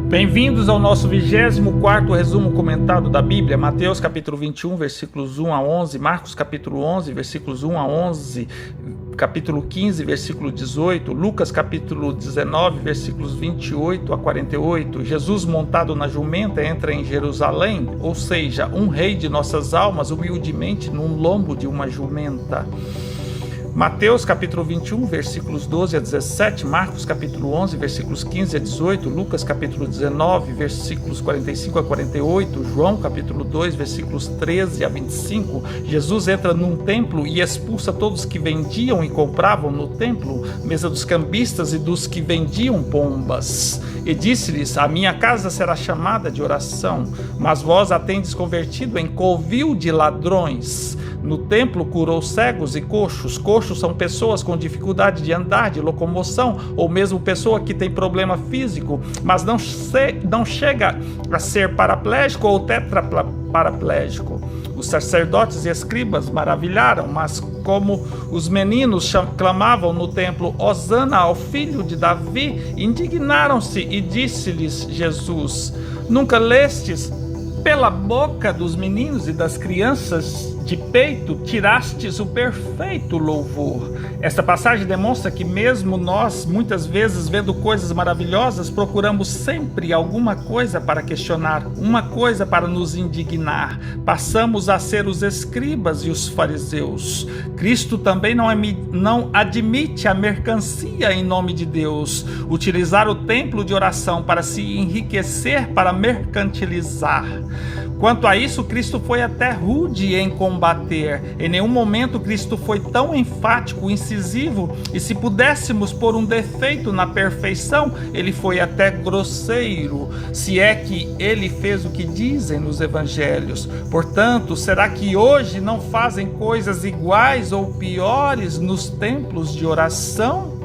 Bem-vindos ao nosso 24º resumo comentado da Bíblia, Mateus capítulo 21, versículos 1 a 11, Marcos capítulo 11, versículos 1 a 11, capítulo 15, versículo 18, Lucas capítulo 19, versículos 28 a 48. Jesus montado na jumenta entra em Jerusalém, ou seja, um rei de nossas almas humildemente num lombo de uma jumenta. Mateus capítulo 21, versículos 12 a 17, Marcos capítulo 11, versículos 15 a 18, Lucas capítulo 19, versículos 45 a 48, João capítulo 2, versículos 13 a 25. Jesus entra num templo e expulsa todos que vendiam e compravam no templo, mesa dos cambistas e dos que vendiam pombas. E disse-lhes: a minha casa será chamada de oração, mas vós a tendes convertido em covil de ladrões. No templo curou cegos e coxos. Coxos são pessoas com dificuldade de andar, de locomoção, ou mesmo pessoa que tem problema físico, mas não chega a ser paraplégico ou tetraparaplégico. Os sacerdotes e escribas maravilharam, mas como os meninos clamavam no templo: Hosana ao filho de Davi, indignaram-se e disse-lhes Jesus: nunca lestes pela boca dos meninos e das crianças de peito tirastes o perfeito louvor. Esta passagem demonstra que mesmo nós, muitas vezes, vendo coisas maravilhosas, procuramos sempre alguma coisa para questionar, uma coisa para nos indignar. Passamos a ser os escribas e os fariseus. Cristo também não admite a mercancia em nome de Deus, utilizar o templo de oração para se enriquecer, para mercantilizar. Quanto a isso, Cristo foi até rude em combater. Em nenhum momento Cristo foi tão enfático, incisivo, e se pudéssemos pôr um defeito na perfeição, ele foi até grosseiro, se é que ele fez o que dizem nos evangelhos. Portanto, será que hoje não fazem coisas iguais ou piores nos templos de oração?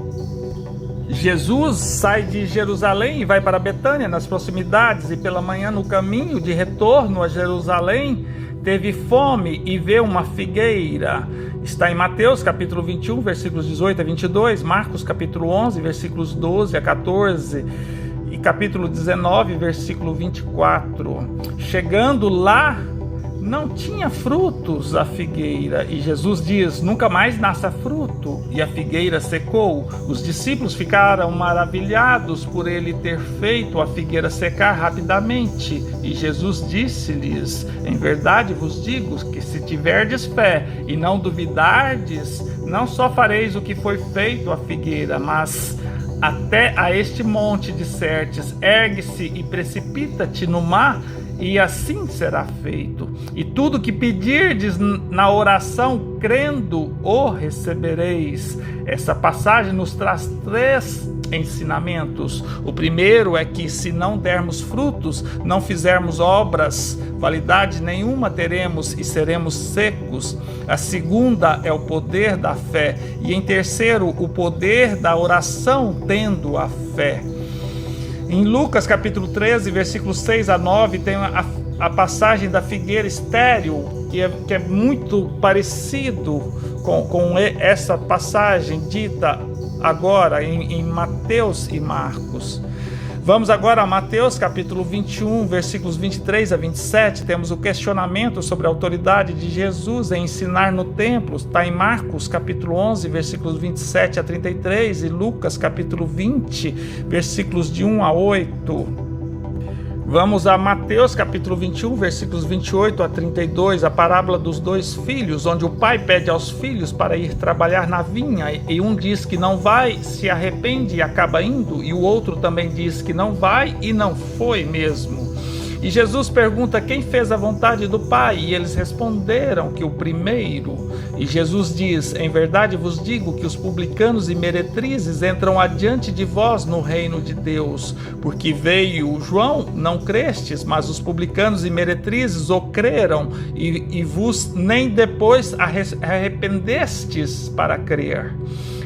Jesus sai de Jerusalém e vai para Betânia, nas proximidades, e pela manhã, no caminho de retorno a Jerusalém, teve fome e vê uma figueira. Está em Mateus capítulo 21, versículos 18 a 22, Marcos capítulo 11, versículos 12 a 14 e capítulo 19, versículo 24. Chegando lá, não tinha frutos a figueira, e Jesus diz: nunca mais nasça fruto, e a figueira secou. Os discípulos ficaram maravilhados por ele ter feito a figueira secar rapidamente, e Jesus disse-lhes: em verdade vos digo que se tiverdes fé e não duvidardes, não só fareis o que foi feito à figueira, mas até a este monte dissertes: ergue-se e precipita-te no mar, e assim será feito. E tudo que pedirdes na oração, crendo, o recebereis. Essa passagem nos traz 3 ensinamentos. O primeiro é que, se não dermos frutos, não fizermos obras, validade nenhuma teremos e seremos secos. A segunda é o poder da fé. E em terceiro, o poder da oração tendo a fé. Em Lucas capítulo 13, versículos 6 a 9, tem a passagem da figueira estéril, que é muito parecido com essa passagem dita agora em Mateus e Marcos. Vamos agora a Mateus capítulo 21, versículos 23 a 27, temos o questionamento sobre a autoridade de Jesus em ensinar no templo. Está em Marcos capítulo 11, versículos 27 a 33 e Lucas capítulo 20, versículos de 1 a 8. Vamos a Mateus capítulo 21, versículos 28 a 32, a parábola dos 2 filhos, onde o pai pede aos filhos para ir trabalhar na vinha, e um diz que não vai, se arrepende e acaba indo, e o outro também diz que não vai e não foi mesmo. E Jesus pergunta quem fez a vontade do Pai, e eles responderam que o primeiro. E Jesus diz: em verdade vos digo que os publicanos e meretrizes entram adiante de vós no reino de Deus. Porque veio João, não crestes, mas os publicanos e meretrizes o creram, e vos nem depois arrependestes para crer.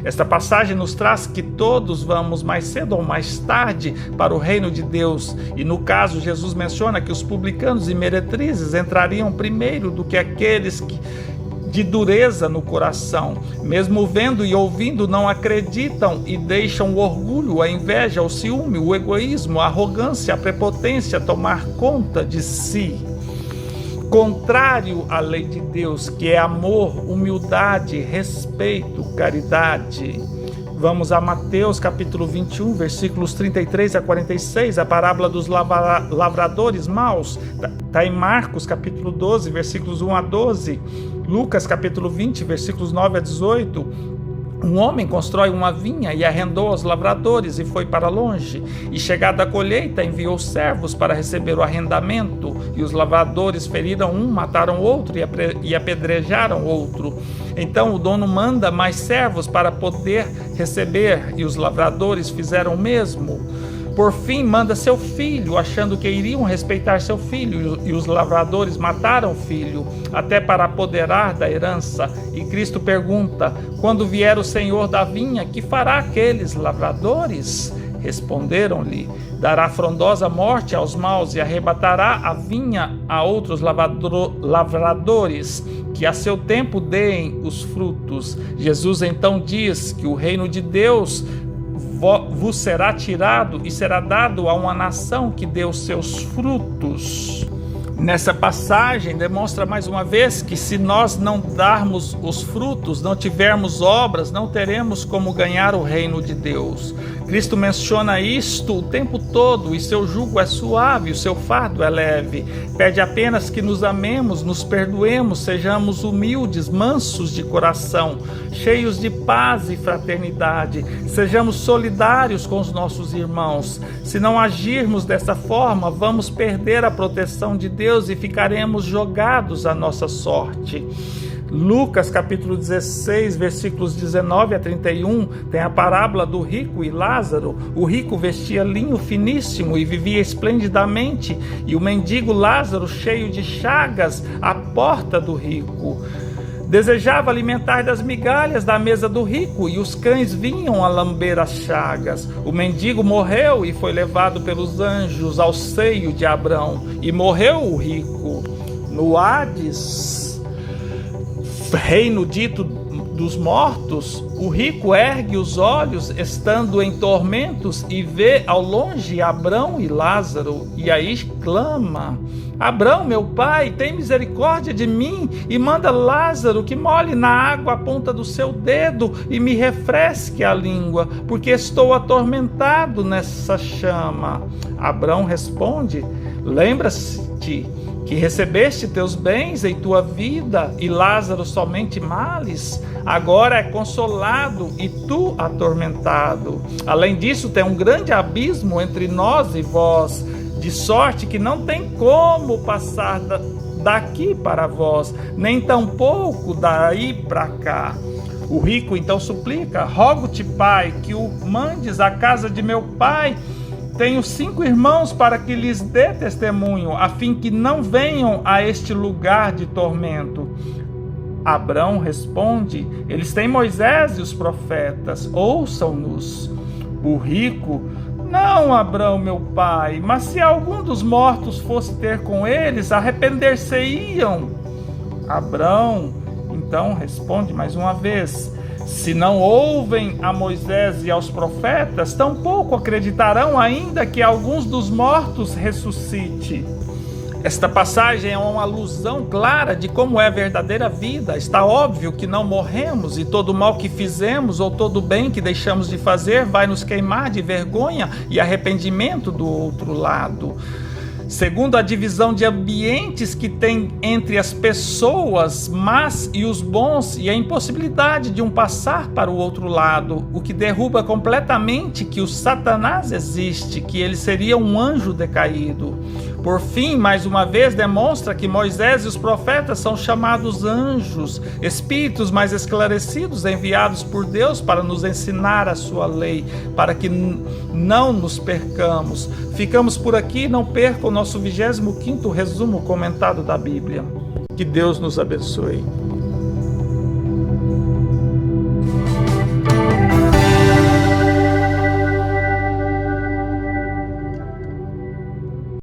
Esta passagem nos traz que todos vamos mais cedo ou mais tarde para o reino de Deus, e no caso Jesus menciona que os publicanos e meretrizes entrariam primeiro do que aqueles de dureza no coração. Mesmo vendo e ouvindo, não acreditam e deixam o orgulho, a inveja, o ciúme, o egoísmo, a arrogância, a prepotência tomar conta de si. Contrário à lei de Deus, que é amor, humildade, respeito, caridade. Vamos a Mateus capítulo 21, versículos 33 a 46, a parábola dos lavradores maus. Está em Marcos capítulo 12, versículos 1 a 12. Lucas capítulo 20, versículos 9 a 18. Um homem constrói uma vinha e arrendou aos lavradores e foi para longe. E chegada a colheita, enviou servos para receber o arrendamento. E os lavradores feriram um, mataram outro e apedrejaram outro. Então o dono manda mais servos para poder receber, e os lavradores fizeram o mesmo. Por fim, manda seu filho, achando que iriam respeitar seu filho, e os lavradores mataram o filho, até para apoderar da herança. E Cristo pergunta: quando vier o Senhor da vinha, que fará aqueles lavradores? Responderam-lhe: dará frondosa morte aos maus e arrebatará a vinha a outros lavradores, que a seu tempo deem os frutos. Jesus então diz que o reino de Deus vos será tirado e será dado a uma nação que dê os seus frutos. Nessa passagem demonstra mais uma vez que se nós não darmos os frutos, não tivermos obras, não teremos como ganhar o reino de Deus. Cristo menciona isto o tempo todo, e seu jugo é suave, o seu fardo é leve. Pede apenas que nos amemos, nos perdoemos, sejamos humildes, mansos de coração, cheios de paz e fraternidade, sejamos solidários com os nossos irmãos. Se não agirmos dessa forma, vamos perder a proteção de Deus e ficaremos jogados à nossa sorte. Lucas capítulo 16, versículos 19 a 31, tem a parábola do rico e Lázaro. O rico vestia linho finíssimo e vivia esplendidamente, e o mendigo Lázaro, cheio de chagas, à porta do rico. Desejava alimentar das migalhas da mesa do rico, e os cães vinham a lamber as chagas. O mendigo morreu e foi levado pelos anjos ao seio de Abrão. E morreu o rico. No Hades, reino dito dos mortos, o rico ergue os olhos, estando em tormentos, e vê ao longe Abrão e Lázaro, e aí clama: Abrão, meu pai, tem misericórdia de mim, e manda Lázaro que molhe na água a ponta do seu dedo e me refresque a língua, porque estou atormentado nessa chama. Abrão responde: lembra-te que recebeste teus bens em tua vida, e Lázaro somente males. Agora é consolado e tu atormentado. Além disso, tem um grande abismo entre nós e vós, de sorte que não tem como passar daqui para vós, nem tampouco daí para cá. O rico então suplica: rogo-te, pai, que o mandes à casa de meu pai. Tenho 5 irmãos, para que lhes dê testemunho, a fim que não venham a este lugar de tormento. Abrão responde: eles têm Moisés e os profetas, ouçam-nos. O rico: não, Abrão, meu pai, mas se algum dos mortos fosse ter com eles, arrepender-se-iam. Abrão então responde mais uma vez: se não ouvem a Moisés e aos profetas, tampouco acreditarão, ainda que alguns dos mortos ressuscite. Esta passagem é uma alusão clara de como é a verdadeira vida. Está óbvio que não morremos, e todo mal que fizemos ou todo bem que deixamos de fazer vai nos queimar de vergonha e arrependimento do outro lado. Segundo a divisão de ambientes que tem entre as pessoas más e os bons, e a impossibilidade de um passar para o outro lado, o que derruba completamente que o Satanás existe, que ele seria um anjo decaído. Por fim, mais uma vez, demonstra que Moisés e os profetas são chamados anjos, espíritos mais esclarecidos, enviados por Deus para nos ensinar a sua lei, para que não nos percamos. Ficamos por aqui, não perca o nosso 25º resumo comentado da Bíblia. Que Deus nos abençoe.